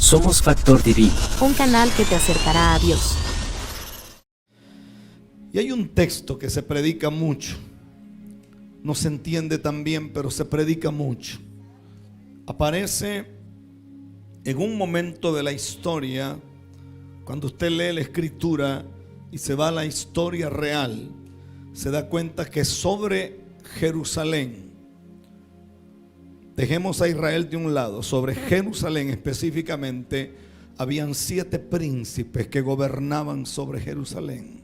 Somos Factor TV, un canal que te acercará a Dios. Y hay un texto que se predica mucho. No se entiende tan bien, pero se predica mucho. Aparece en un momento de la historia, cuando usted lee la escritura y se va a la historia real, se da cuenta que sobre Jerusalén, dejemos a Israel de un lado, sobre Jerusalén específicamente, habían 7 príncipes que gobernaban sobre Jerusalén.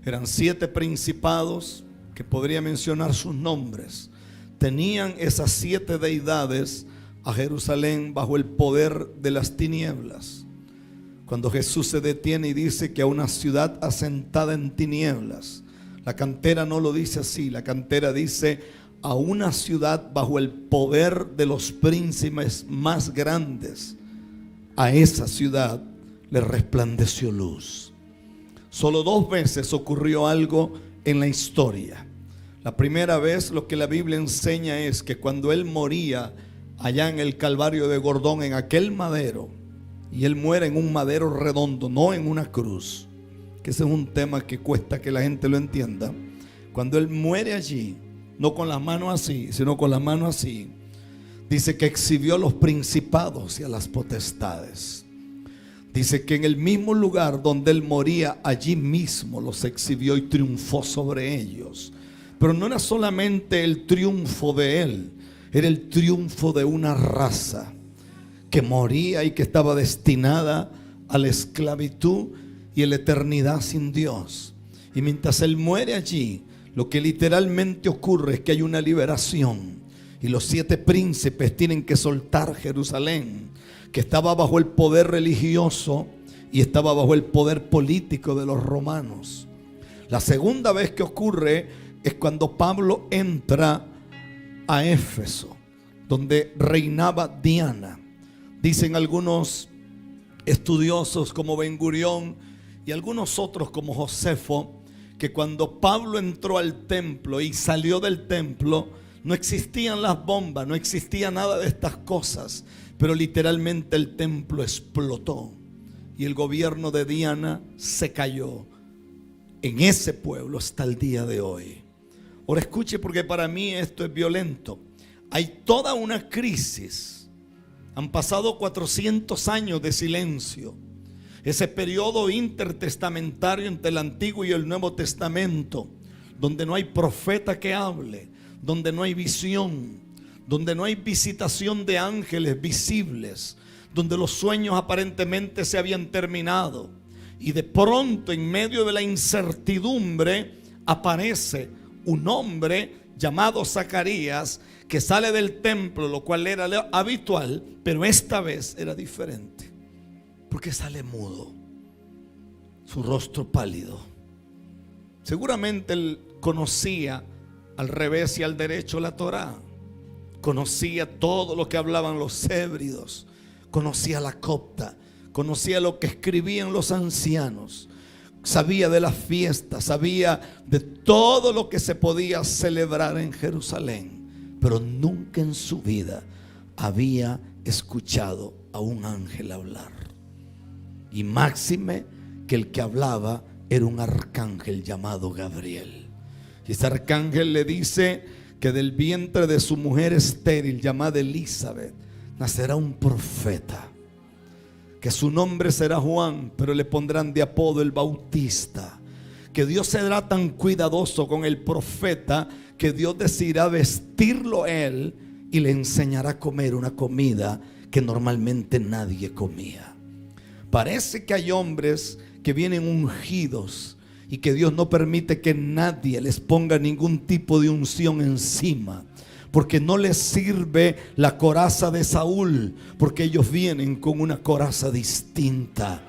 Eran 7 principados que podría mencionar sus nombres. Tenían esas 7 deidades a Jerusalén bajo el poder de las tinieblas. Cuando Jesús se detiene y dice que a una ciudad asentada en tinieblas, la cantera no lo dice así, la cantera dice a una ciudad bajo el poder de los príncipes más grandes, a esa ciudad le resplandeció luz. Solo 2 veces ocurrió algo en la historia. La primera vez, lo que la Biblia enseña es que cuando él moría allá en el Calvario de Gordón, en aquel madero, y él muere en un madero redondo, no en una cruz, que ese es un tema que cuesta que la gente lo entienda. Cuando él muere allí, no con las manos así, sino con las manos así, dice que exhibió a los principados y a las potestades. Dice que en el mismo lugar donde él moría, allí mismo los exhibió y triunfó sobre ellos. Pero no era solamente el triunfo de él, era el triunfo de una raza que moría y que estaba destinada a la esclavitud y a la eternidad sin Dios. Y mientras él muere allí, lo que literalmente ocurre es que hay una liberación. Y los 7 príncipes tienen que soltar Jerusalén, que estaba bajo el poder religioso y estaba bajo el poder político de los romanos. La segunda vez que ocurre es cuando Pablo entra a Éfeso, donde reinaba Diana. Dicen algunos estudiosos como Ben Gurión y algunos otros como Josefo, que cuando Pablo entró al templo y salió del templo, no existían las bombas, no existía nada de estas cosas, pero literalmente el templo explotó y el gobierno de Diana se cayó en ese pueblo hasta el día de hoy. Ahora escuche, porque para mí esto es violento. Hay toda una crisis. Han pasado 400 años de silencio. Ese periodo intertestamentario entre el Antiguo y el Nuevo Testamento, donde no hay profeta que hable, donde no hay visión, donde no hay visitación de ángeles visibles, donde los sueños aparentemente se habían terminado. Y de pronto, en medio de la incertidumbre, aparece un hombre llamado Zacarías, que sale del templo, lo cual era habitual, pero esta vez era diferente, porque sale mudo, su rostro pálido. Seguramente él conocía al revés y al derecho la Torá, conocía todo lo que hablaban los hébridos, conocía la copta, conocía lo que escribían los ancianos, sabía de las fiestas, sabía de todo lo que se podía celebrar en Jerusalén, pero nunca en su vida había escuchado a un ángel hablar. Y máxime que el que hablaba era un arcángel llamado Gabriel. Y ese arcángel le dice que del vientre de su mujer estéril llamada Elizabeth nacerá un profeta, que su nombre será Juan, pero le pondrán de apodo el Bautista. Que Dios será tan cuidadoso con el profeta que Dios decidirá vestirlo él y le enseñará a comer una comida que normalmente nadie comía. Parece que hay hombres que vienen ungidos y que Dios no permite que nadie les ponga ningún tipo de unción encima, porque no les sirve la coraza de Saúl, porque ellos vienen con una coraza distinta.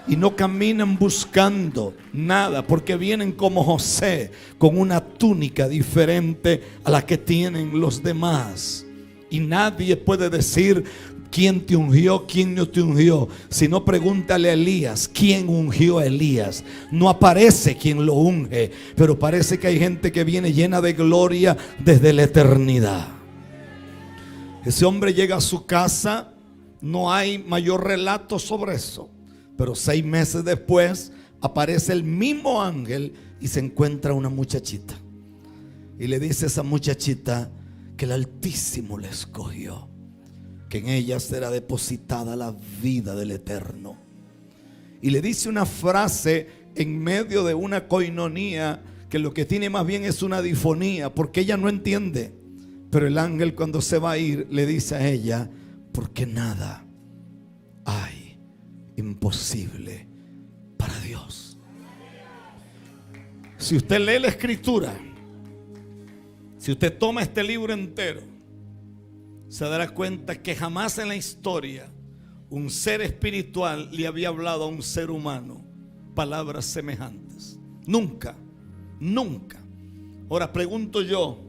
Y no caminan buscando nada, porque vienen como José, con una túnica diferente a la que tienen los demás. Y nadie puede decir quién te ungió, quién no te ungió. Si no, pregúntale a Elías, ¿quién ungió a Elías? No aparece quien lo unge, pero parece que hay gente que viene llena de gloria desde la eternidad. Ese hombre llega a su casa No hay mayor relato sobre eso. Pero 6 meses después aparece el mismo ángel y se encuentra una muchachita. Y le dice a esa muchachita que el Altísimo le escogió, que en ella será depositada la vida del Eterno. Y le dice una frase en medio de una coinonía que lo que tiene más bien es una difonía, porque ella no entiende. Pero el ángel, cuando se va a ir, le dice a ella: porque nada hay imposible para Dios. Si usted lee la escritura, si usted toma este libro entero, se dará cuenta que jamás en la historia un ser espiritual le había hablado a un ser humano palabras semejantes. Nunca, nunca. Ahora pregunto yo,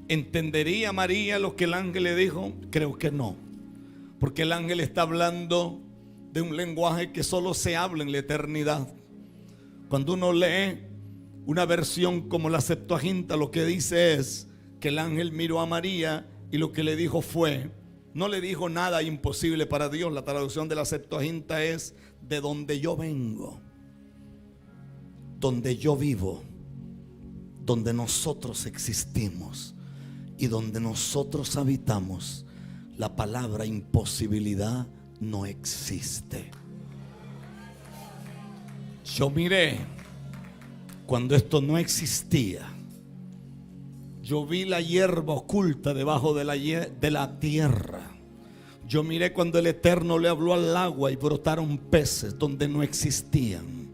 ¿entendería María lo que el ángel le dijo? Creo que no, porque el ángel está hablando de un lenguaje que solo se habla en la eternidad. Cuando uno lee una versión como la Septuaginta, lo que dice es que el ángel miró a María y lo que le dijo fue, no le dijo nada imposible para Dios. La traducción de la Septuaginta es: de donde yo vengo, donde yo vivo, donde nosotros existimos y donde nosotros habitamos, la palabra imposibilidad no existe. Yo miré cuando esto no existía. Yo vi la hierba oculta debajo de la tierra. Yo miré cuando el Eterno le habló al agua y brotaron peces donde no existían.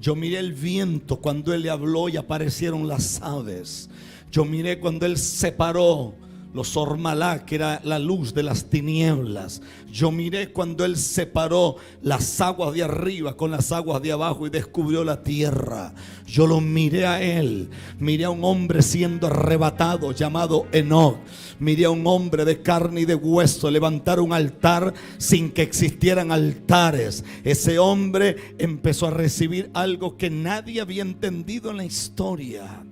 Yo miré el viento cuando Él le habló y aparecieron las aves. Yo miré cuando Él separó los ormalá, que era la luz de las tinieblas. Yo miré cuando Él separó las aguas de arriba con las aguas de abajo y descubrió la tierra. Yo lo miré a Él. Miré a un hombre siendo arrebatado llamado Enoc. Miré a un hombre de carne y de hueso levantar un altar sin que existieran altares. Ese hombre empezó a recibir algo que nadie había entendido en la historia.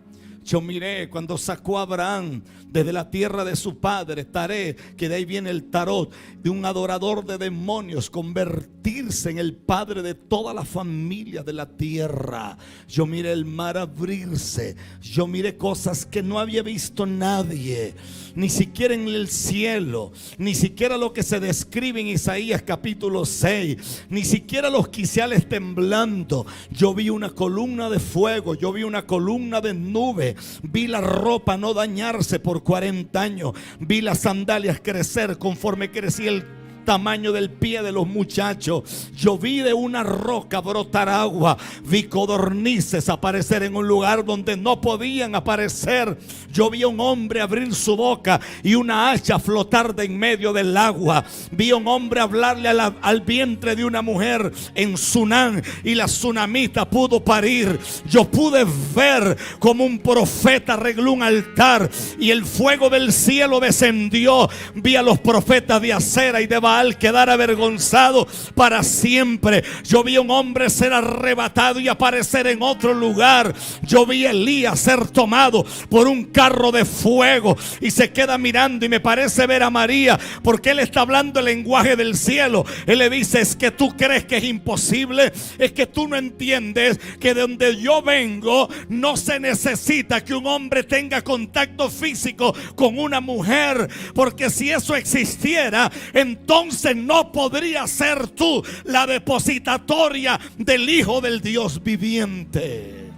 Yo miré cuando sacó a Abraham desde la tierra de su padre, Taré, que de ahí viene el tarot, de un adorador de demonios, convertirse en el padre de toda la familia de la tierra. Yo miré el mar abrirse. Yo miré cosas que no había visto nadie, ni siquiera en el cielo, ni siquiera lo que se describe en Isaías capítulo 6, ni siquiera los quiciales temblando. Yo vi una columna de fuego, yo vi una columna de nube. Vi la ropa no dañarse por 40 años. Vi las sandalias crecer conforme crecía el tamaño del pie de los muchachos. Yo vi de una roca brotar agua. Vi codornices aparecer en un lugar donde no podían aparecer. Yo vi a un hombre abrir su boca y una hacha flotar de en medio del agua. Vi a un hombre hablarle al vientre de una mujer en Sunán y la sunamita pudo parir. Yo pude ver como un profeta arregló un altar y el fuego del cielo descendió. Vi a los profetas de Acera y de Baal quedar avergonzado para siempre. Yo vi a un hombre ser arrebatado y aparecer en otro lugar. Yo vi a Elías ser tomado por un carro de fuego y se queda mirando y me parece ver a María, porque él está hablando el lenguaje del cielo. Él le dice: es que tú crees que es imposible, es que tú no entiendes que de donde yo vengo no se necesita que un hombre tenga contacto físico con una mujer, porque si eso existiera, entonces no podría ser tú la depositatoria del Hijo del Dios viviente.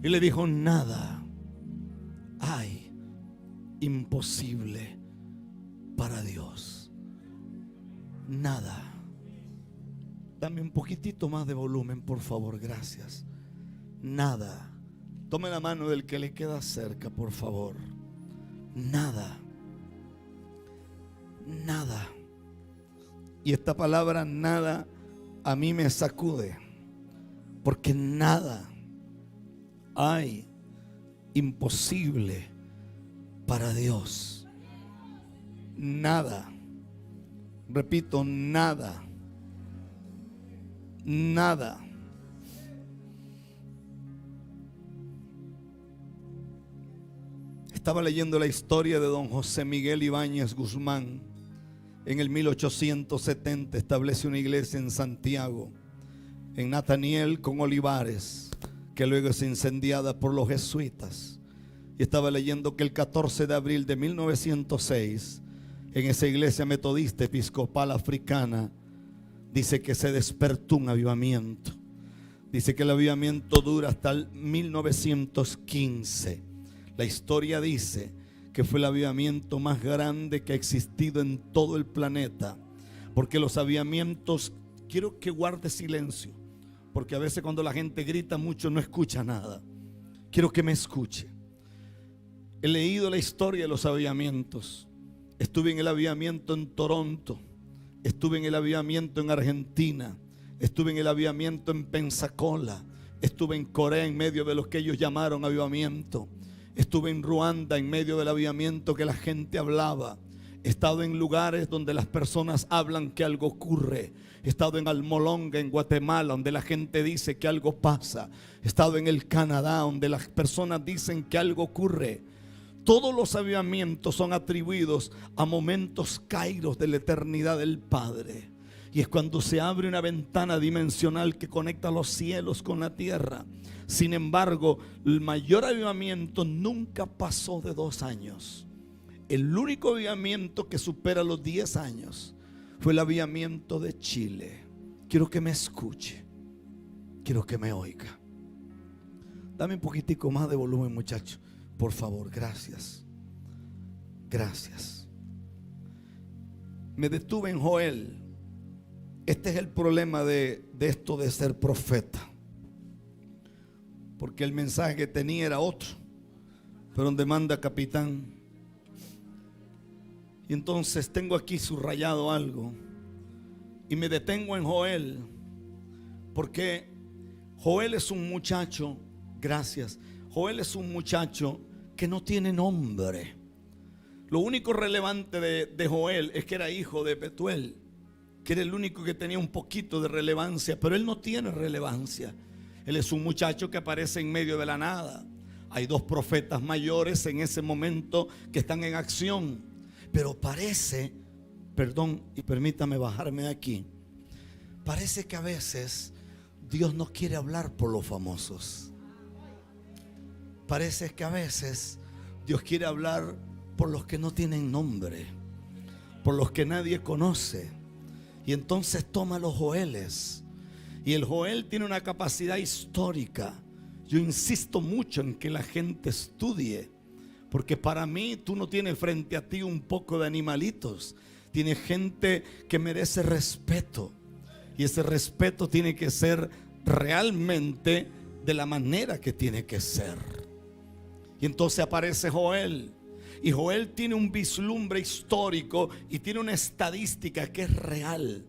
Y le dijo: nada hay imposible para Dios. Nada. Dame un poquitito más de volumen, por favor, gracias. Nada. Tome la mano del que le queda cerca, por favor. Nada. Nada. Y esta palabra nada a mí me sacude, porque nada hay imposible para Dios. Nada. Repito, nada. Nada. Estaba leyendo la historia de don José Miguel Ibáñez Guzmán, En el 1870 establece una iglesia en Santiago, en Nataniel con Olivares, que luego es incendiada por los jesuitas. Y estaba leyendo que el 14 de abril de 1906, en esa iglesia metodista episcopal africana, dice que se despertó un avivamiento. Dice que el avivamiento dura hasta el 1915. La historia dice que fue el avivamiento más grande que ha existido en todo el planeta. Porque los avivamientos, quiero que guarde silencio, porque a veces cuando la gente grita mucho no escucha nada. Quiero que me escuche. He leído la historia de los avivamientos. Estuve en el avivamiento en Toronto. Estuve en el avivamiento en Argentina. Estuve en el avivamiento en Pensacola. Estuve en Corea en medio de lo que ellos llamaron avivamiento. Estuve en Ruanda en medio del avivamiento que la gente hablaba. He estado en lugares donde las personas hablan que algo ocurre. He estado en Almolonga, en Guatemala, donde la gente dice que algo pasa. He estado en el Canadá, donde las personas dicen que algo ocurre. Todos los avivamientos son atribuidos a momentos kairos de la eternidad del Padre. Y es cuando se abre una ventana dimensional que conecta los cielos con la tierra. Sin embargo, el mayor avivamiento nunca pasó de 2 años. El único avivamiento que supera los 10 años fue el avivamiento de Chile. Quiero que me escuche. Quiero que me oiga. Dame un poquitico más de volumen, muchacho. Por favor, gracias. Gracias. Me detuve en Joel. Este es el problema de esto de ser profeta. Porque el mensaje que tenía era otro. Pero donde manda capitán. Y entonces tengo aquí subrayado algo. Y me detengo en Joel. Porque Joel es un muchacho. Gracias. Joel es un muchacho que no tiene nombre. Lo único relevante de Joel es que era hijo de Betuel, que era el único que tenía un poquito de relevancia, pero él no tiene relevancia. Él es un muchacho que aparece en medio de la nada. Hay 2 profetas mayores en ese momento que están en acción, pero parece, perdón y permítame bajarme de aquí, parece que a veces Dios no quiere hablar por los famosos. Parece que a veces Dios quiere hablar por los que no tienen nombre, por los que nadie conoce. Y entonces toma los Joeles. Y el Joel tiene una capacidad histórica. Yo insisto mucho en que la gente estudie, porque para mí tú no tienes frente a ti un poco de animalitos. Tienes gente que merece respeto. Y ese respeto tiene que ser realmente de la manera que tiene que ser. Y entonces aparece Joel. Y Joel tiene un vislumbre histórico y tiene una estadística que es real.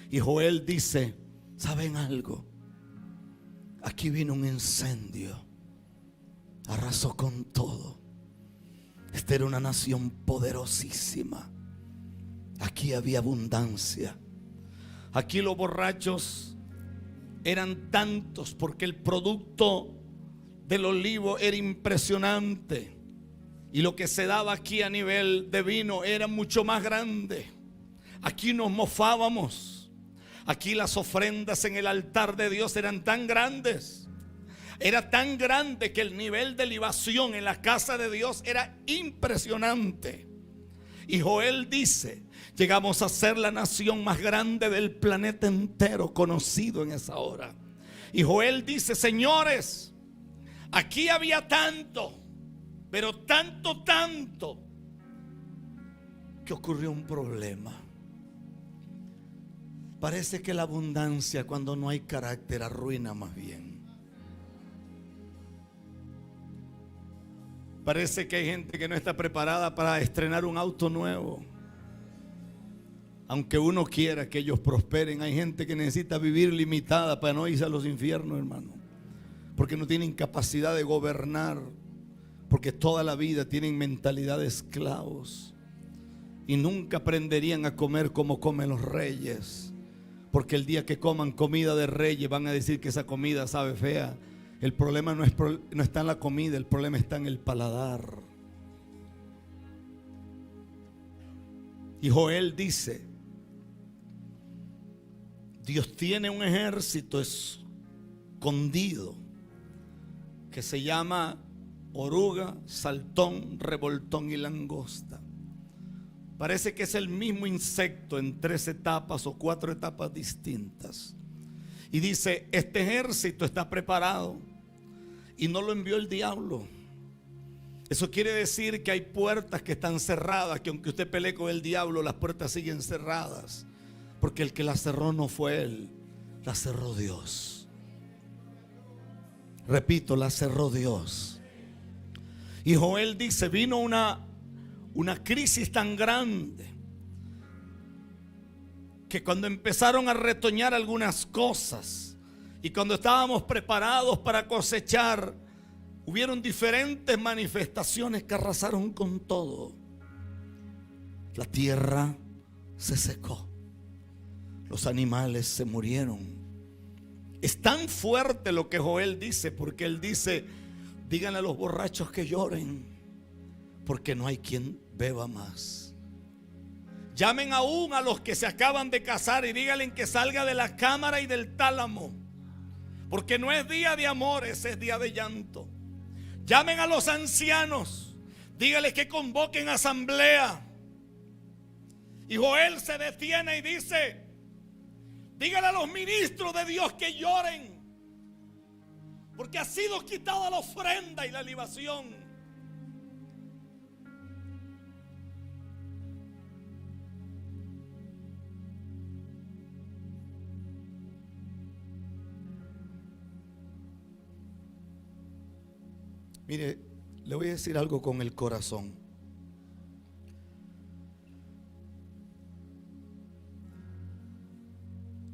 Y Joel dice: ¿saben algo? Aquí vino un incendio, arrasó con todo. Esta era una nación poderosísima. Aquí había abundancia. Aquí los borrachos eran tantos porque el producto del olivo era impresionante. Y lo que se daba aquí a nivel de vino era mucho más grande. Aquí nos mofábamos. Aquí las ofrendas en el altar de Dios eran tan grandes. Era tan grande que el nivel de libación en la casa de Dios era impresionante. Y Joel dice: llegamos a ser la nación más grande del planeta entero conocido en esa hora. Y Joel dice: señores, aquí había tanto, pero tanto, que ocurrió un problema. Parece que la abundancia, cuando no hay carácter, arruina más bien. Parece que hay gente que no está preparada para estrenar un auto nuevo. Aunque uno quiera que ellos prosperen, hay gente que necesita vivir limitada para no irse a los infiernos, hermano. Porque no tienen capacidad de gobernar. Porque toda la vida tienen mentalidad de esclavos. Y nunca aprenderían a comer como comen los reyes. Porque el día que coman comida de reyes van a decir que esa comida sabe fea. El problema no está en la comida, el problema está en el paladar. Y Joel dice: Dios tiene un ejército escondido que se llama oruga, saltón, revoltón y langosta. Parece que es el mismo insecto en 3 etapas o 4 etapas distintas. Y dice: este ejército está preparado y no lo envió el diablo. Eso quiere decir que hay puertas que están cerradas, que aunque usted pelee con el diablo, las puertas siguen cerradas, porque el que las cerró no fue él, las cerró Dios. Repito, las cerró Dios. Y Joel dice: vino una crisis tan grande que cuando empezaron a retoñar algunas cosas y cuando estábamos preparados para cosechar, hubieron diferentes manifestaciones que arrasaron con todo. La tierra se secó, los animales se murieron. Es tan fuerte lo que Joel dice, porque él dice: díganle a los borrachos que lloren, porque no hay quien beba más. Llamen aún a los que se acaban de casar y díganle que salga de la cámara y del tálamo, porque no es día de amores, es día de llanto. Llamen a los ancianos, díganles que convoquen asamblea. Y Joel se detiene y dice: díganle a los ministros de Dios que lloren, porque ha sido quitada la ofrenda y la libación. Mire, le voy a decir algo con el corazón.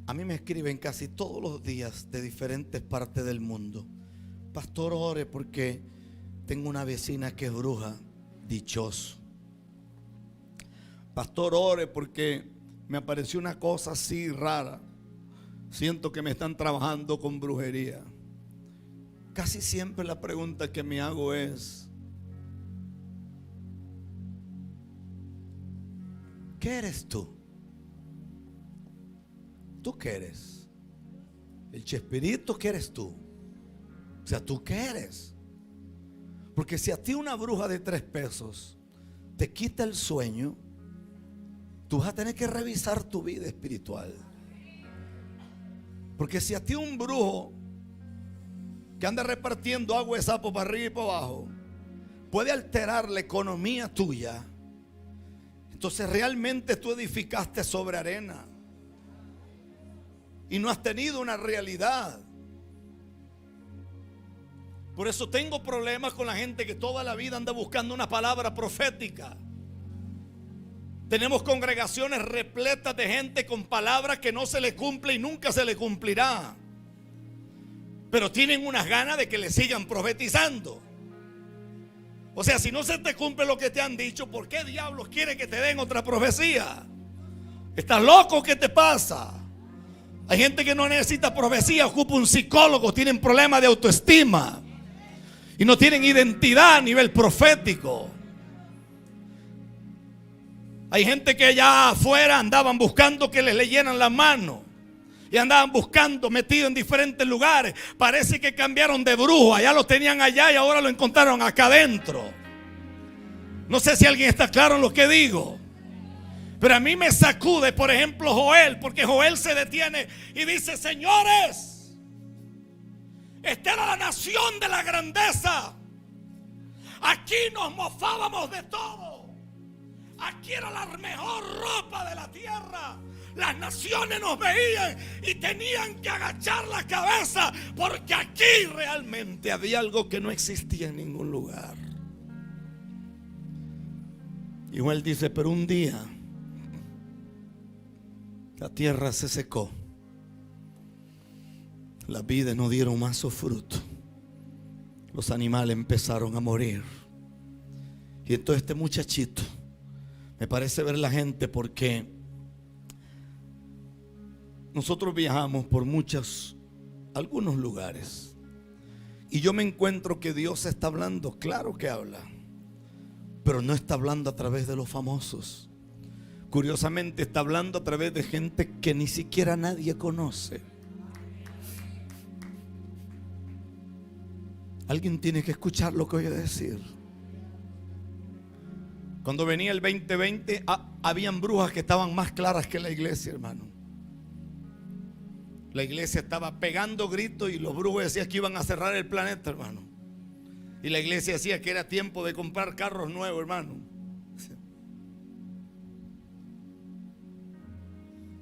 A mí me escriben casi todos los días de diferentes partes del mundo: pastor, ore porque tengo una vecina que es bruja. Dichoso. Pastor, ore porque me apareció una cosa así rara. Siento que me están trabajando con brujería. Casi siempre la pregunta que me hago es: ¿qué eres tú? ¿Tú qué eres? El Chespirito, ¿qué eres tú? O sea, ¿tú qué eres? Porque si a ti una bruja de 3 pesos te quita el sueño, tú vas a tener que revisar tu vida espiritual. Porque si a ti un brujo que anda repartiendo agua de sapo para arriba y para abajo puede alterar la economía tuya, entonces realmente tú edificaste sobre arena y no has tenido una realidad. Por eso tengo problemas con la gente que toda la vida anda buscando una palabra profética. Tenemos congregaciones repletas de gente con palabras que no se le cumple y nunca se le cumplirá, pero tienen unas ganas de que le sigan profetizando. O sea, si no se te cumple lo que te han dicho, ¿por qué diablos quiere que te den otra profecía? ¿Estás loco? ¿Qué te pasa? Hay gente que no necesita profecía, ocupa un psicólogo, tienen problemas de autoestima y no tienen identidad a nivel profético. Hay gente que allá afuera andaban buscando que les leyeran la mano y andaban buscando, metidos en diferentes lugares. Parece que cambiaron de brujo. Allá lo tenían allá y ahora lo encontraron acá adentro. No sé si alguien está claro en lo que digo, pero a mí me sacude, por ejemplo, Joel, porque Joel se detiene y dice: señores, esta era la nación de la grandeza. Aquí nos mofábamos de todo. Aquí era la mejor ropa de la tierra. Las naciones nos veían y tenían que agachar la cabeza, porque aquí realmente había algo que no existía en ningún lugar. Y Joel dice: pero un día la tierra se secó, las vides no dieron más su fruto, los animales empezaron a morir. Y entonces este muchachito, me parece ver la gente, porque nosotros viajamos por algunos lugares, y yo me encuentro que Dios está hablando. Claro que habla, pero no está hablando a través de los famosos, Curiosamente está hablando a través de gente que ni siquiera nadie conoce. Alguien tiene que escuchar lo que voy a decir. Cuando venía el 2020, habían brujas que estaban más claras que la iglesia, hermano. La iglesia estaba pegando gritos y los brujos decían que iban a cerrar el planeta, hermano. Y la iglesia decía que era tiempo de comprar carros nuevos, hermano.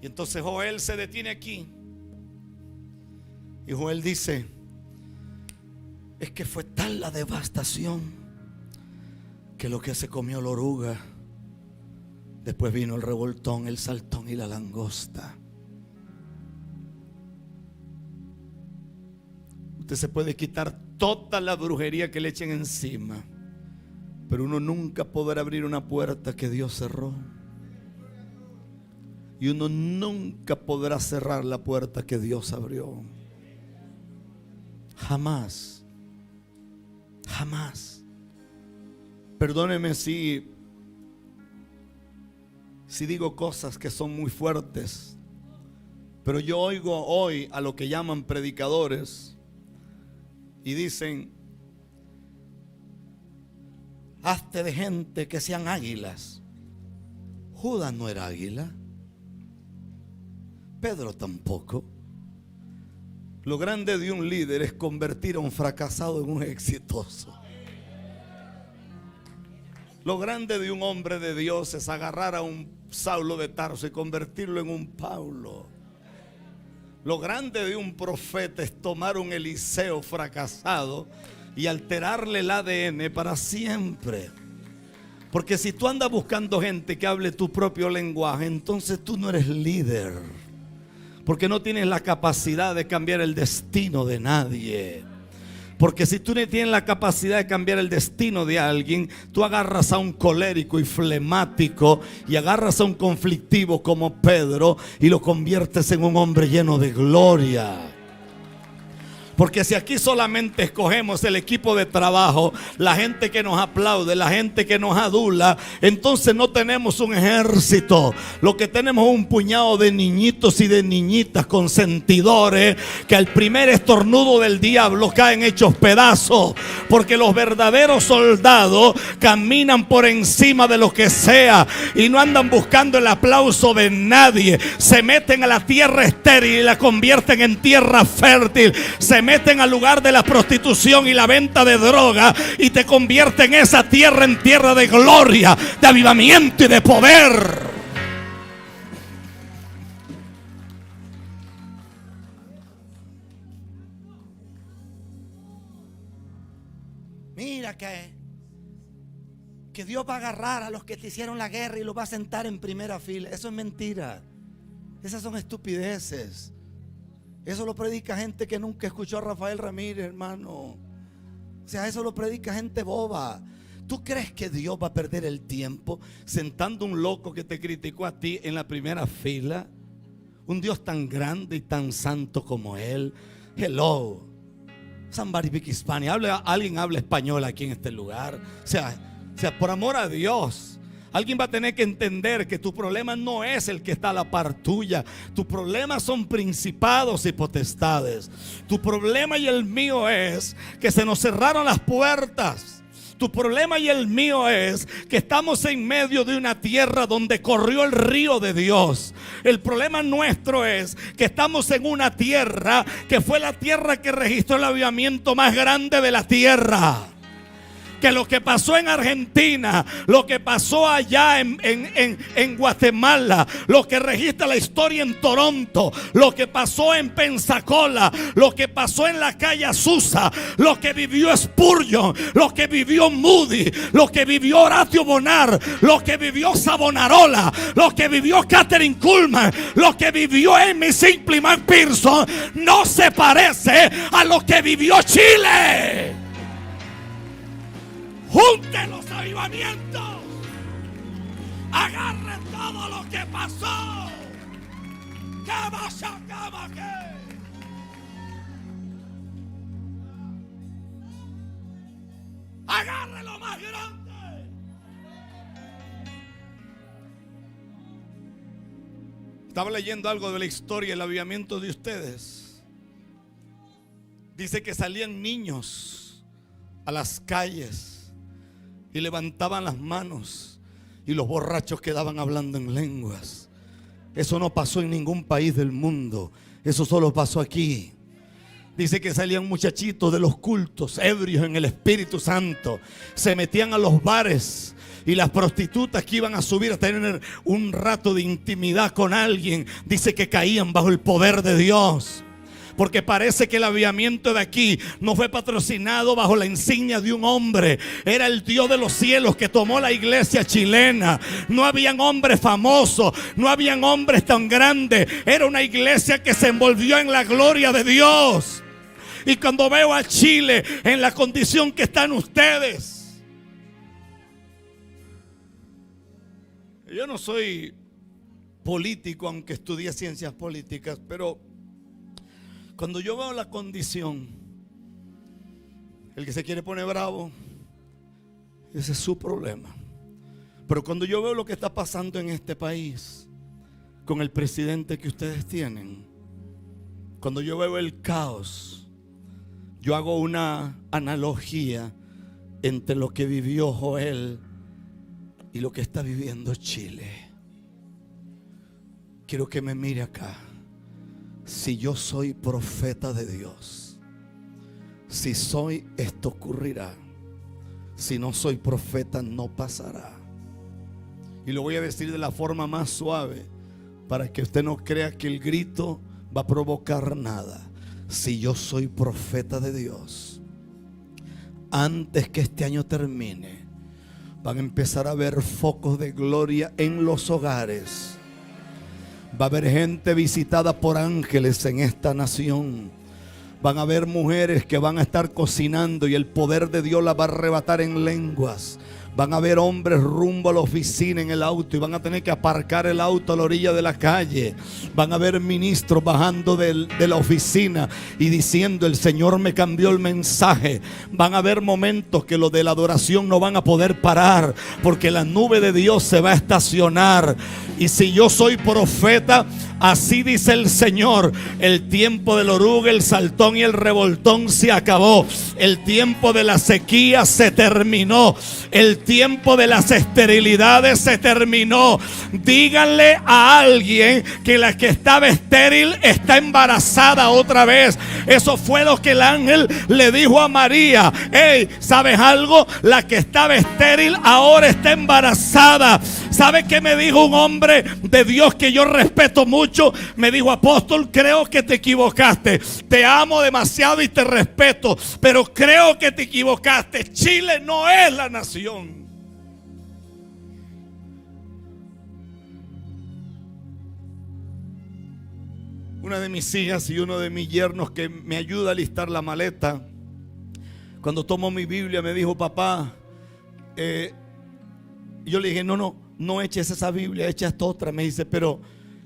Y entonces Joel se detiene aquí. Y Joel dice: es que fue tal la devastación que lo que se comió la oruga, después vino el revoltón, el saltón y la langosta. Usted se puede quitar toda la brujería que le echen encima, pero uno nunca podrá abrir una puerta que Dios cerró. Y uno nunca podrá cerrar la puerta que Dios abrió. Jamás. Jamás. Perdóneme si digo cosas que son muy fuertes, pero yo oigo hoy a lo que llaman predicadores y dicen: hazte de gente que sean águilas. Judas no era águila, Pedro tampoco. Lo grande de un líder es convertir a un fracasado en un exitoso. Lo grande de un hombre de Dios es agarrar a un Saulo de Tarso y convertirlo en un Paulo. Lo grande de un profeta es tomar un Eliseo fracasado y alterarle el ADN para siempre. Porque si tú andas buscando gente que hable tu propio lenguaje, entonces tú no eres líder, porque no tienes la capacidad de cambiar el destino de nadie. Porque si tú no tienes la capacidad de cambiar el destino de alguien, tú agarras a un colérico y flemático y agarras a un conflictivo como Pedro y lo conviertes en un hombre lleno de gloria. Porque si aquí solamente escogemos el equipo de trabajo, la gente que nos aplaude, la gente que nos adula, entonces no tenemos un ejército. Lo que tenemos es un puñado de niñitos y de niñitas consentidores que al primer estornudo del diablo caen hechos pedazos. Porque los verdaderos soldados caminan por encima de lo que sea y no andan buscando el aplauso de nadie. Se meten a la tierra estéril y la convierten en tierra fértil. Se meten al lugar de la prostitución y la venta de droga y te convierten esa tierra en tierra de gloria, de avivamiento y de poder. Mira que Dios va a agarrar a los que te hicieron la guerra y los va a sentar en primera fila. Eso es mentira. Esas son estupideces. Eso lo predica gente que nunca escuchó a Rafael Ramírez, hermano. O sea, eso lo predica gente boba. ¿Tú crees que Dios va a perder el tiempo sentando un loco que te criticó a ti en la primera fila? Un Dios tan grande y tan santo como Él. Hello. Somebody speak Spanish. Alguien habla español aquí en este lugar. O sea, por amor a Dios. Alguien va a tener que entender que tu problema no es el que está a la par tuya. Tu problema son principados y potestades. Tu problema y el mío es que se nos cerraron las puertas. Tu problema y el mío es que estamos en medio de una tierra donde corrió el río de Dios. El problema nuestro es que estamos en una tierra que fue la tierra que registró el avivamiento más grande de la tierra. Que lo que pasó en Argentina, lo que pasó allá en Guatemala, lo que registra la historia en Toronto, lo que pasó en Pensacola, lo que pasó en la calle Azusa, lo que vivió Spurgeon, lo que vivió Moody, lo que vivió Horatio Bonar, lo que vivió Savonarola, lo que vivió Catherine Kuhlman, lo que vivió Amy Simply McPherson, no se parece a lo que vivió Chile. Junte los avivamientos. Agarre todo lo que pasó. Agarre lo más grande. Estaba leyendo algo de la historia, el avivamiento de ustedes. Dice que salían niños a las calles y levantaban las manos y los borrachos quedaban hablando en lenguas. Eso no pasó en ningún país del mundo. Eso solo pasó aquí. Dice que salían muchachitos de los cultos, ebrios en el Espíritu Santo. Se metían a los bares. Y las prostitutas que iban a subir a tener un rato de intimidad con alguien, dice que caían bajo el poder de Dios. Porque parece que el avivamiento de aquí no fue patrocinado bajo la insignia de un hombre. Era el Dios de los cielos que tomó la iglesia chilena. No habían hombres famosos, no habían hombres tan grandes. Era una iglesia que se envolvió en la gloria de Dios. Y cuando veo a Chile en la condición que están ustedes, yo no soy político, aunque estudié ciencias políticas, pero cuando yo veo la condición, el que se quiere poner bravo, ese es su problema. Pero cuando yo veo lo que está pasando en este país, con el presidente que ustedes tienen, cuando yo veo el caos, yo hago una analogía entre lo que vivió Joel y lo que está viviendo Chile. Quiero que me mire acá. Si yo soy profeta de Dios, si soy, esto ocurrirá. Si no soy profeta, no pasará. Y lo voy a decir de la forma más suave, para que usted no crea que el grito va a provocar nada. Si yo soy profeta de Dios, antes que este año termine, van a empezar a ver focos de gloria en los hogares. Va a haber gente visitada por ángeles en esta nación. Van a haber mujeres que van a estar cocinando y el poder de Dios las va a arrebatar en lenguas. Van a haber hombres rumbo a la oficina en el auto y van a tener que aparcar el auto a la orilla de la calle. Van a haber ministros bajando de la oficina y diciendo: el Señor me cambió el mensaje. Van a haber momentos que los de la adoración no van a poder parar, porque la nube de Dios se va a estacionar. Y si yo soy profeta, así dice el Señor: el tiempo del oruga, el saltón y el revoltón se acabó. El tiempo de la sequía se terminó. El tiempo de las esterilidades se terminó. Díganle a alguien que la que estaba estéril está embarazada otra vez. Eso fue lo que el ángel le dijo a María. Hey, ¿sabes algo? La que estaba estéril ahora está embarazada. ¿Sabe qué me dijo un hombre de Dios que yo respeto mucho? Me dijo: apóstol, creo que te equivocaste. Te amo demasiado y te respeto, pero creo que te equivocaste. Chile no es la nación. Una de mis hijas y uno de mis yernos, que me ayuda a listar la maleta, cuando tomó mi Biblia me dijo: papá, yo le dije: no eches esa Biblia, echa esta otra. Me dice: pero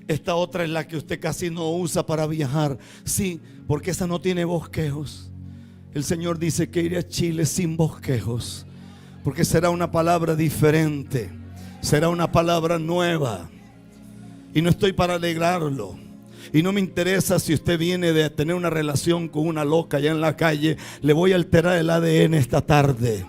esta otra es la que usted casi no usa para viajar. Sí, porque esa no tiene bosquejos. El Señor dice que iré a Chile sin bosquejos, porque será una palabra diferente, será una palabra nueva. Y no estoy para alegrarlo. Y no me interesa si usted viene de tener una relación con una loca allá en la calle. Le voy a alterar el ADN esta tarde.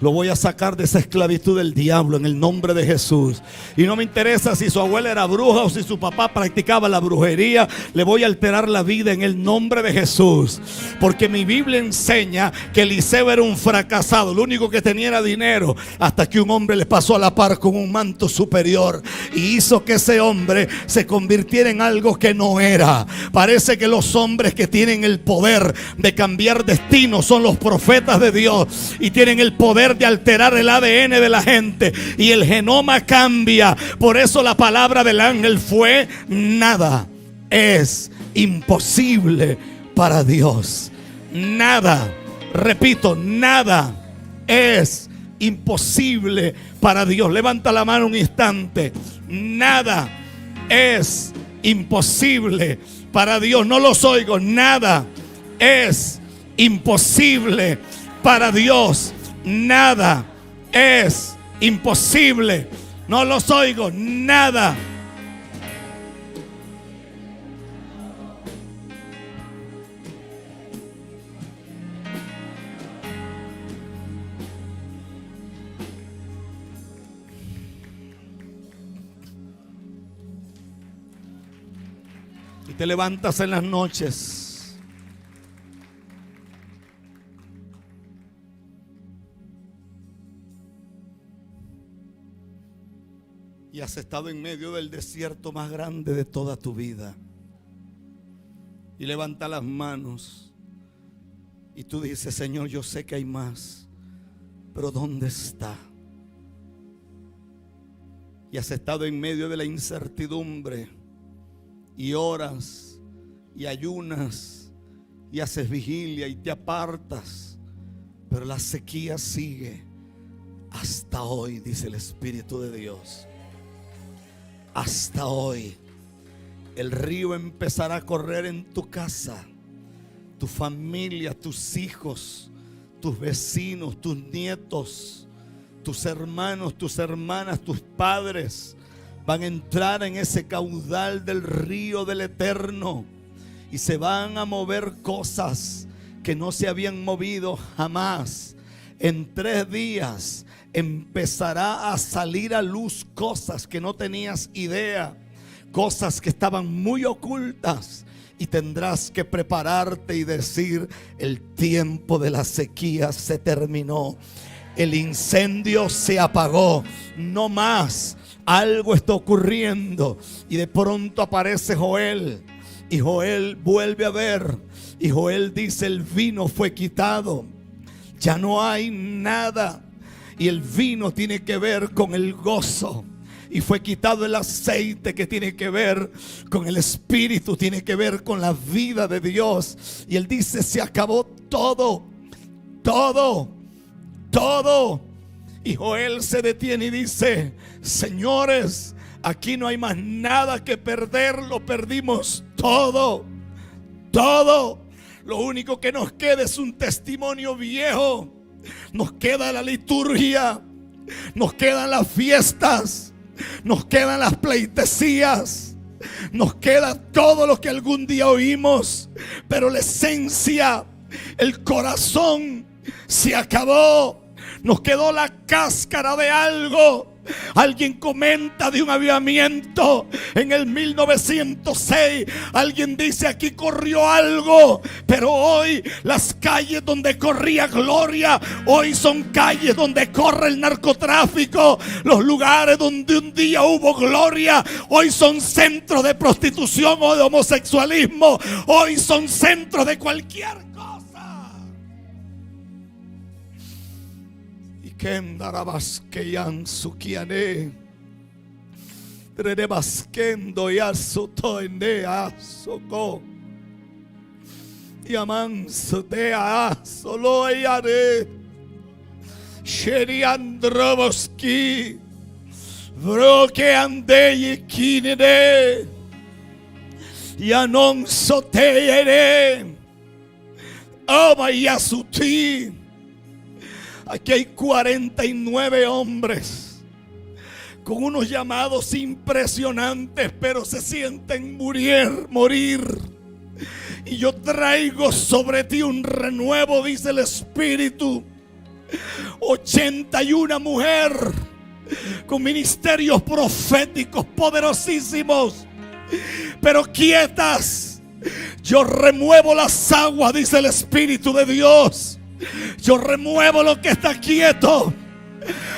Lo voy a sacar de esa esclavitud del diablo en el nombre de Jesús. Y no me interesa si su abuela era bruja o si su papá practicaba la brujería. Le voy a alterar la vida en el nombre de Jesús. Porque mi Biblia enseña que Eliseo era un fracasado. Lo único que tenía era dinero, hasta que un hombre le pasó a la par con un manto superior y hizo que ese hombre se convirtiera en algo que no era. Parece que los hombres que tienen el poder de cambiar destino son los profetas de Dios, y tienen el poder de alterar el ADN de la gente, y el genoma cambia. Por eso la palabra del ángel fue: nada es imposible para Dios. Nada, repito, nada es imposible para Dios. Levanta la mano un instante. Nada es imposible para Dios. No los oigo. Nada es imposible para Dios. Nada es imposible. No los oigo. Nada Y te levantas en las noches y has estado en medio del desierto más grande de toda tu vida. Y levanta las manos y tú dices: Señor, yo sé que hay más, pero ¿dónde está? Y has estado en medio de la incertidumbre y oras y ayunas y haces vigilia y te apartas, pero la sequía sigue hasta hoy, dice el Espíritu de Dios. Hasta hoy el río empezará a correr en tu casa, tu familia, tus hijos, tus vecinos, tus nietos, tus hermanos, tus hermanas, tus padres van a entrar en ese caudal del río del Eterno y se van a mover cosas que no se habían movido jamás. En 3 días empezará a salir a luz cosas que no tenías idea, cosas que estaban muy ocultas, y tendrás que prepararte y decir: el tiempo de la sequía se terminó, el incendio se apagó, no más. Algo está ocurriendo. Y de pronto aparece Joel, y Joel vuelve a ver, y Joel dice: el vino fue quitado, ya no hay nada. Y el vino tiene que ver con el gozo, y fue quitado el aceite, que tiene que ver con el Espíritu, tiene que ver con la vida de Dios. Y él dice: se acabó todo, todo, todo. Y Joel se detiene y dice: señores, aquí no hay más nada que perder, lo perdimos todo, todo. Lo único que nos queda es un testimonio viejo. Nos queda la liturgia, nos quedan las fiestas, nos quedan las pleitesías, nos queda todo lo que algún día oímos, pero la esencia, el corazón se acabó. Nos quedó la cáscara de algo. Alguien comenta de un avivamiento en el 1906. Alguien dice: aquí corrió algo, pero hoy las calles donde corría gloria, hoy son calles donde corre el narcotráfico. Los lugares donde un día hubo gloria, hoy son centros de prostitución o de homosexualismo. Hoy son centros de cualquier cosa. Kendarabaskeyan sukiane Tredebaskendo yasutoende asoko Yamansotea solo yare Sheriandroboski Broke ande yikinede Yanon soteyere Obayasuti. Aquí hay 49 hombres con unos llamados impresionantes, pero se sienten morir. Y yo traigo sobre ti un renuevo, dice el Espíritu. 81 mujeres con ministerios proféticos poderosísimos, pero quietas. Yo remuevo las aguas, dice el Espíritu de Dios. Yo remuevo lo que está quieto.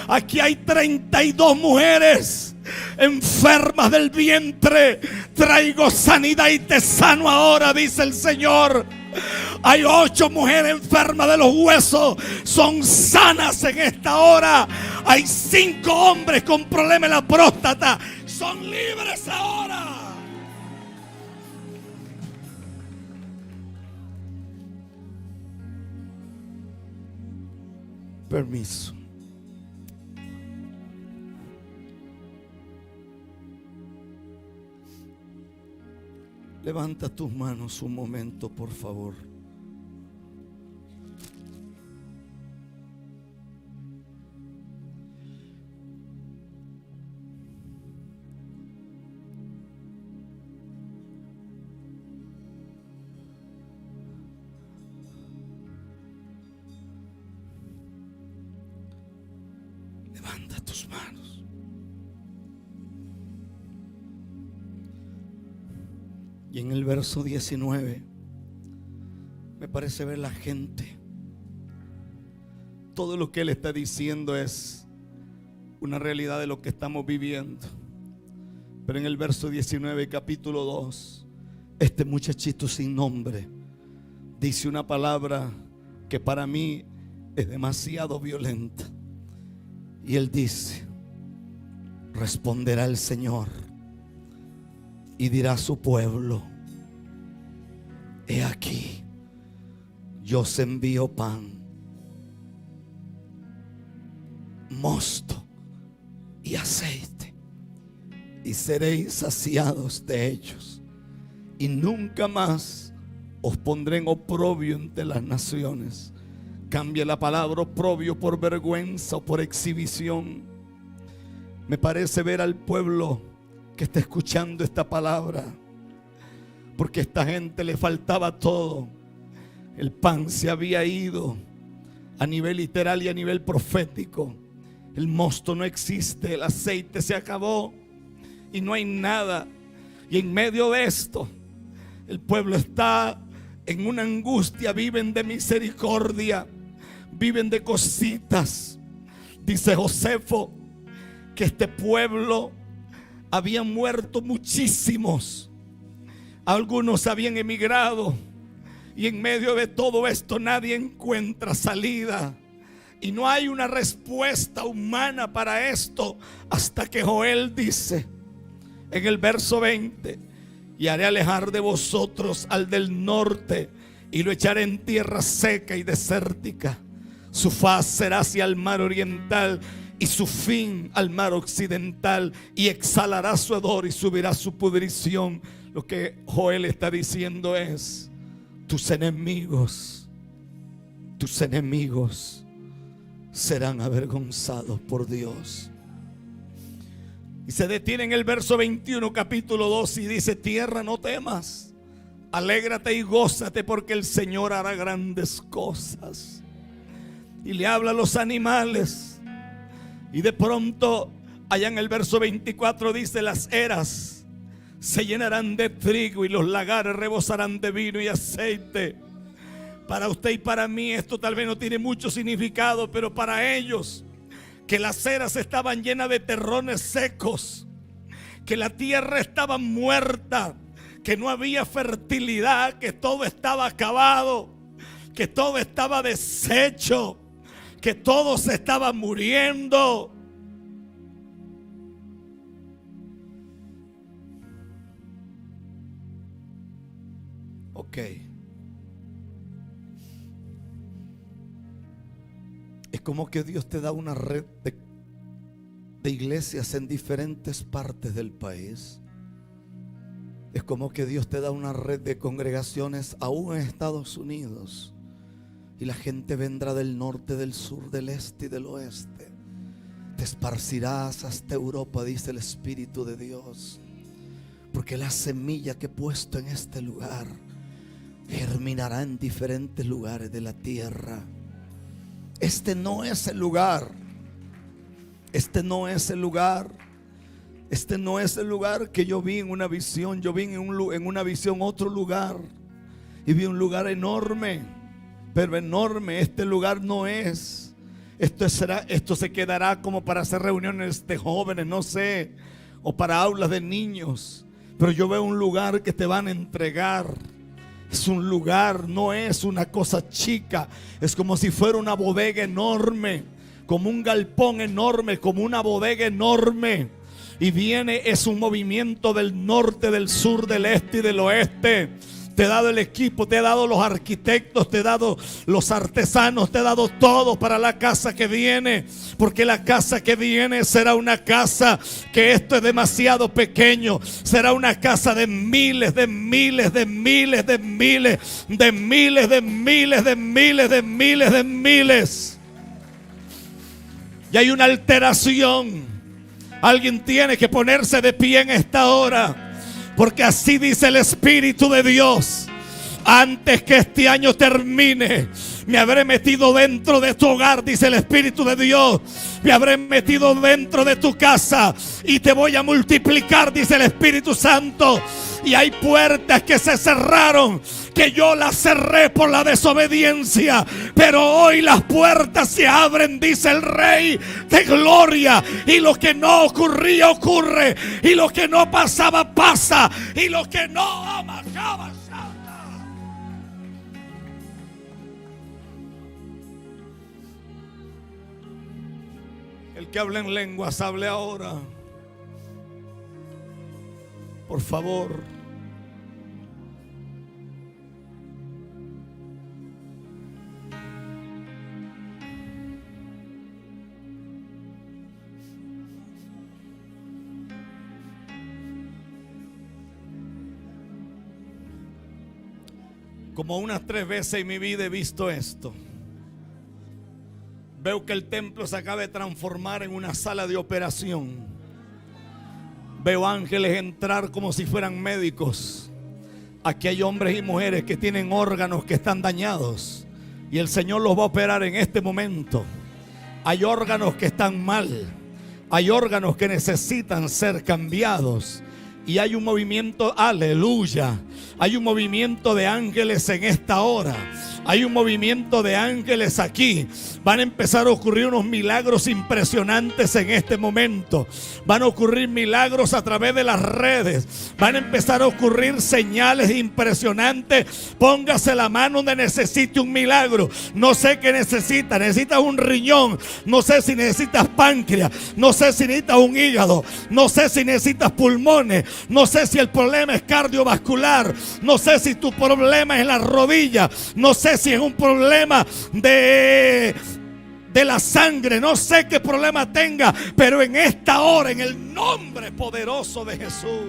Aquí hay 32 mujeres enfermas del vientre. Traigo sanidad y te sano ahora, dice el Señor. Hay 8 mujeres enfermas de los huesos, son sanas en esta hora. Hay 5 hombres con problemas en la próstata, son libres ahora. Permiso. Levanta tus manos un momento, por favor. Levanta tus manos. Y en el verso 19 me parece ver la gente. Todo lo que él está diciendo es una realidad de lo que estamos viviendo. Pero en el verso 19, capítulo 2, este muchachito sin nombre dice una palabra que para mí es demasiado violenta. Y él dice: responderá el Señor y dirá a su pueblo: he aquí, yo os envío pan, mosto y aceite, y seréis saciados de ellos, y nunca más os pondré en oprobio entre las naciones. Cambia la palabra oprobio por vergüenza o por exhibición. Me parece ver al pueblo que está escuchando esta palabra, porque a esta gente le faltaba todo. El pan se había ido a nivel literal y a nivel profético. El mosto no existe, el aceite se acabó y no hay nada. Y en medio de esto, el pueblo está en una angustia, viven de misericordia, viven de cositas. Dice Josefo que este pueblo había muerto muchísimos, algunos habían emigrado, y en medio de todo esto nadie encuentra salida. Y no hay una respuesta humana para esto hasta que Joel dice en el verso 20: y haré alejar de vosotros al del norte, y lo echaré en tierra seca y desértica. Su faz será hacia el mar oriental, y su fin al mar occidental, y exhalará su hedor y subirá su pudrición. Lo que Joel está diciendo es: tus enemigos serán avergonzados por Dios. Y se detiene en el verso 21, capítulo 2, y dice: tierra, no temas, alégrate y gózate, porque el Señor hará grandes cosas. Y le habla a los animales. Y de pronto, allá en el verso 24 dice: las eras se llenarán de trigo y los lagares rebosarán de vino y aceite. Para usted y para mí esto tal vez no tiene mucho significado, pero para ellos, que las eras estaban llenas de terrones secos, que la tierra estaba muerta, que no había fertilidad, que todo estaba acabado, que todo estaba deshecho, que todo se estaba muriendo. Ok. Es como que Dios te da una red de iglesias en diferentes partes del país. Es como que Dios te da una red de congregaciones aún en Estados Unidos. Y la gente vendrá del norte, del sur, del este y del oeste. Te esparcirás hasta Europa, dice el Espíritu de Dios. Porque la semilla que he puesto en este lugar germinará en diferentes lugares de la tierra. Este no es el lugar. Este no es el lugar. Este no es el lugar que yo vi en una visión. Yo vi en una visión otro lugar. Y vi un lugar enorme, pero enorme. Este lugar no es. Esto se quedará como para hacer reuniones de jóvenes, no sé, o para aulas de niños. Pero yo veo un lugar que te van a entregar. Es un lugar, no es una cosa chica. Es como si fuera una bodega enorme, como un galpón enorme, como una bodega enorme. Y es un movimiento del norte, del sur, del este y del oeste. Te he dado el equipo, te he dado los arquitectos, te he dado los artesanos, te he dado todo para la casa que viene. Porque la casa que viene será una casa que esto es demasiado pequeño. Será una casa de miles, de miles, de miles, de miles, de miles, de miles, de miles, de miles, de miles. Y hay una alteración. Alguien tiene que ponerse de pie en esta hora. Porque así dice el Espíritu de Dios: antes que este año termine, me habré metido dentro de tu hogar, dice el Espíritu de Dios. Me habré metido dentro de tu casa y te voy a multiplicar, dice el Espíritu Santo. Y hay puertas que se cerraron, que yo las cerré por la desobediencia. Pero hoy las puertas se abren, dice el Rey de Gloria. Y lo que no ocurría, ocurre. Y lo que no pasaba, pasa. Y lo que no amacaba, el que habla en lenguas, hable ahora. Por favor. Como unas 3 veces en mi vida he visto esto. Veo que el templo se acaba de transformar en una sala de operación. Veo ángeles entrar como si fueran médicos. Aquí hay hombres y mujeres que tienen órganos que están dañados y el Señor los va a operar en este momento. Hay órganos que están mal. Hay órganos que necesitan ser cambiados. Y hay un movimiento, aleluya. Hay un movimiento de ángeles en esta hora. Hay un movimiento de ángeles aquí. Van a empezar a ocurrir unos milagros impresionantes en este momento. Van a ocurrir milagros a través de las redes. Van a empezar a ocurrir señales impresionantes. Póngase la mano donde necesite un milagro. No sé qué necesita. Necesitas un riñón. No sé si necesitas páncreas. No sé si necesitas un hígado. No sé si necesitas pulmones. No sé si el problema es cardiovascular. No sé si tu problema es la rodilla. No sé si es un problema de la sangre. No sé qué problema tenga. Pero en esta hora, en el nombre poderoso de Jesús,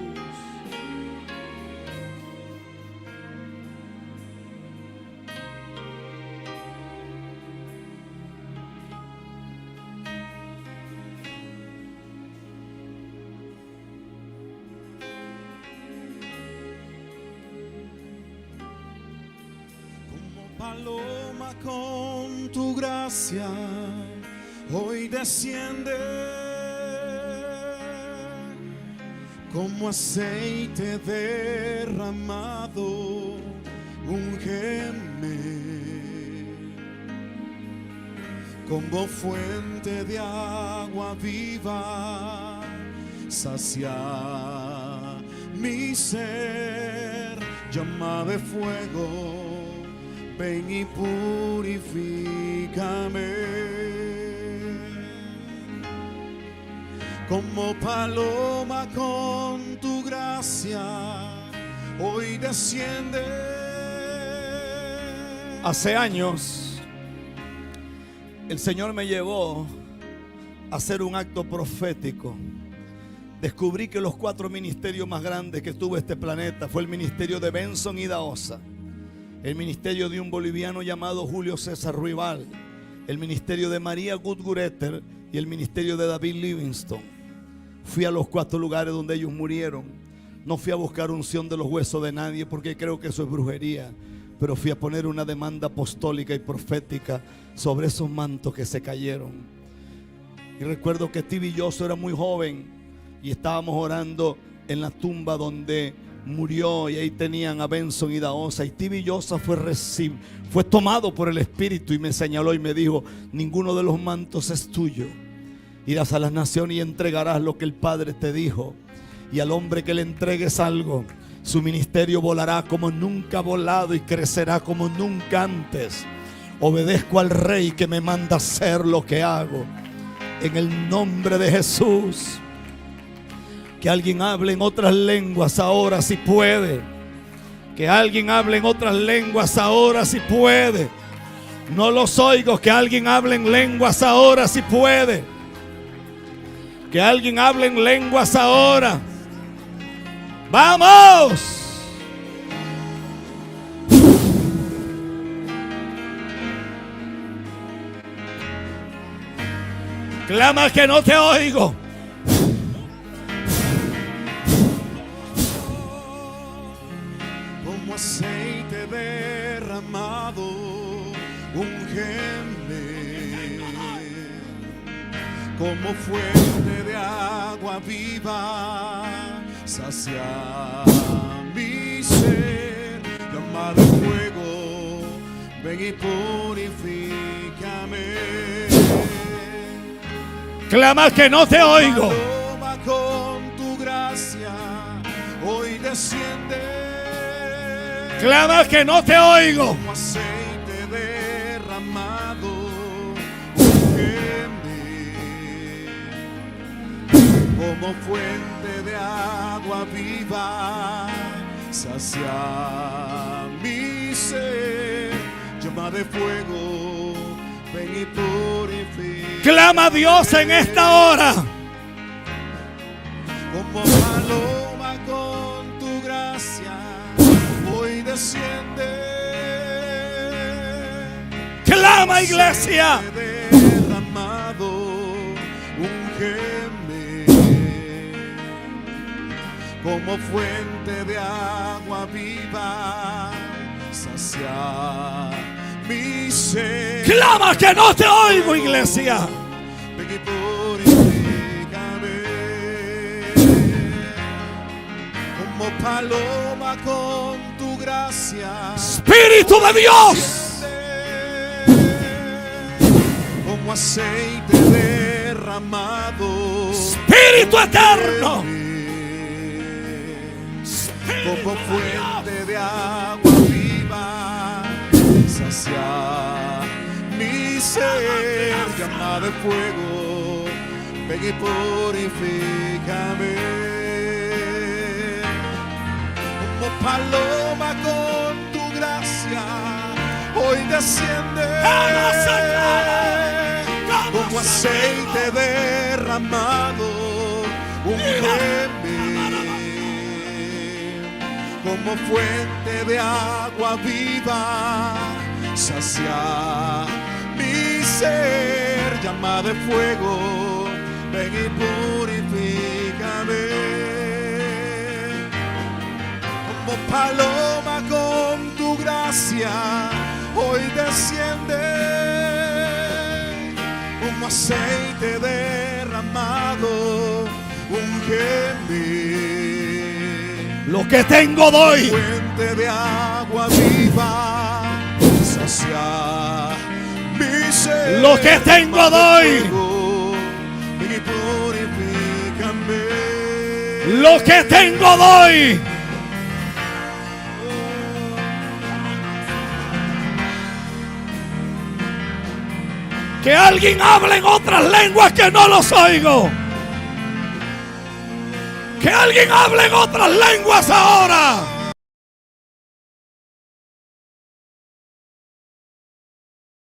paloma con tu gracia, hoy desciende como aceite derramado, úngeme como fuente de agua viva, sacia mi ser, llama de fuego. Ven y purifícame. Como paloma con tu gracia, hoy desciende. Hace años el Señor me llevó a hacer un acto profético. Descubrí que los 4 ministerios más grandes que tuvo este planeta fue el ministerio de Benson Idahosa, el ministerio de un boliviano llamado Julio César Ruibal, el ministerio de María Gutgureter y el ministerio de David Livingstone. Fui a los 4 lugares donde ellos murieron. No fui a buscar unción de los huesos de nadie porque creo que eso es brujería, pero fui a poner una demanda apostólica y profética sobre esos mantos que se cayeron. Y recuerdo que Stevie Yoso era muy joven y estábamos orando en la tumba donde murió, y ahí tenían a Benson Idahosa, y Stevie Yoso fue tomado por el Espíritu y me señaló y me dijo: ninguno de los mantos es tuyo. Irás a las naciones y entregarás lo que el Padre te dijo, y al hombre que le entregues algo, su ministerio volará como nunca ha volado y crecerá como nunca antes. Obedezco al Rey que me manda hacer lo que hago, en el nombre de Jesús. Que alguien hable en otras lenguas ahora si puede. Que alguien hable en otras lenguas ahora si puede. No los oigo. Que alguien hable en lenguas ahora si puede. Que alguien hable en lenguas ahora. ¡Vamos! Clama que no te oigo. Como aceite derramado, úngeme como fuente de agua viva, sacia ser, llama de fuego, ven y purifícame. Clama que no te oigo. Paloma con tu gracia, hoy desciende. Clama que no te oigo. Como aceite derramado, úngeme. Como fuente de agua viva, sacia mi ser. Llama de fuego, ven y purifica. Clama a Dios en esta hora. Como paloma con tu gracia, hoy desciende. Clama, iglesia. Derramado, úngeme. Como fuente de agua viva, sacia mi ser. Clama que no te oigo, iglesia. Ven y purifícame. Como paloma con tu gracia, Espíritu de Dios. como aceite derramado, Espíritu eterno. como fuente de agua viva, sacia mi ser. Llama de fuego, ven y purifícame. Como paloma con tu gracia, hoy desciende. Como aceite derramado, úngeme. Como fuente de agua viva, sacia mi ser. Llama de fuego, ven y purifícame. Como paloma con tu gracia, hoy desciende. Como aceite derramado, úngeme. Lo que tengo doy. Fuente de agua viva, sacia mi ser. Lo que tengo doy. Ven y purifícame. Lo que tengo doy. Que alguien hable en otras lenguas que no los oigo. Que alguien hable en otras lenguas ahora.